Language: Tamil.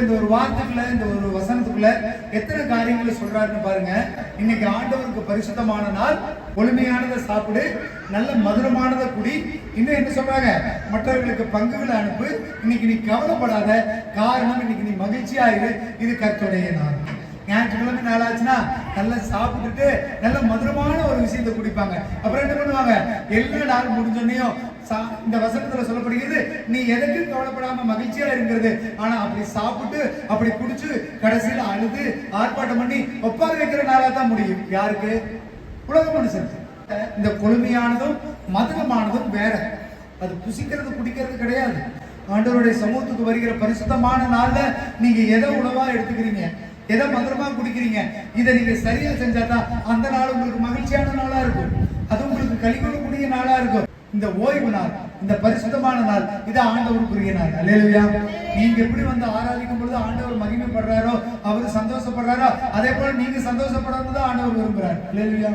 இந்த ஒரு வார்த்தைக்குள்ள இந்த ஒரு வசனத்துக்குள்ள எத்தனை காரியங்களை சொல்றாருன்னு பாருங்க. இன்னைக்கு ஆண்டவருக்கு பரிசுத்தமான நாள், ஒளிமையானதை சாப்பிடு, நல்ல மதுரமானதை குடி. இன்னும் என்ன சொல்றாங்க? மற்றவர்களுக்கு பங்குகளை அனுப்பு. இன்னைக்கு நீ கவலைப்படாத, காரணம் இன்னைக்கு நீ மகிழ்ச்சியா இரு, இது கர்த்தருடைய நாள். ஞாயிற்றுக்கிழமை நாளாச்சுன்னா நல்லா சாப்பிட்டுட்டு நல்ல மதுரமான ஒரு விஷயத்தை குடிப்பாங்க. அப்புறம் என்ன பண்ணுவாங்க? எல்லா நாள் முடிஞ்சோன்னையும் இந்த வசனத்துல சொல்லப்படுகிறது, நீ எதுக்கு கவலைப்படாம மகிழ்ச்சியா இருக்கிறது. ஆனா அப்படி சாப்பிட்டு அப்படி குடிச்சு கடைசியில அழுது ஆர்ப்பாட்டம் பண்ணி ஒப்பாரி வைக்கிற நாளா தான் முடியும். யாருக்கு? உலக மனுஷன். இந்த கொழுமையானதும் மதுரமானதும் வேற. அது புசிக்கிறது குடிக்கிறது கிடையாது. ஆண்டவருடைய சமூகத்துக்கு வருகிற பரிசுத்தமான நாள்ல நீங்க எதை உணவா எடுத்துக்கிறீங்க, எதை மதுரமா குடிக்கிறீங்க, இதை நீங்க சரியா செஞ்சாதான் அந்த நாள் உங்களுக்கு மகிழ்ச்சியான நாளா இருக்கும். அது உங்களுக்கு கழிக்கக்கூடிய நாளா இருக்கும். இந்த ஓய்வு நாள், இந்த பரிசுத்தமான நாள், இது ஆண்டவருக்குரிய நாள். அல்லேலூயா. நீங்க எப்படி வந்து ஆராதிக்கும் பொழுது ஆண்டவர் மகிமைப்படுறாரோ, அவர் சந்தோஷப்படுறாரோ, அதே போல நீங்க சந்தோஷப்படணும் தான் ஆண்டவர் விரும்புறார். அல்லேலூயா.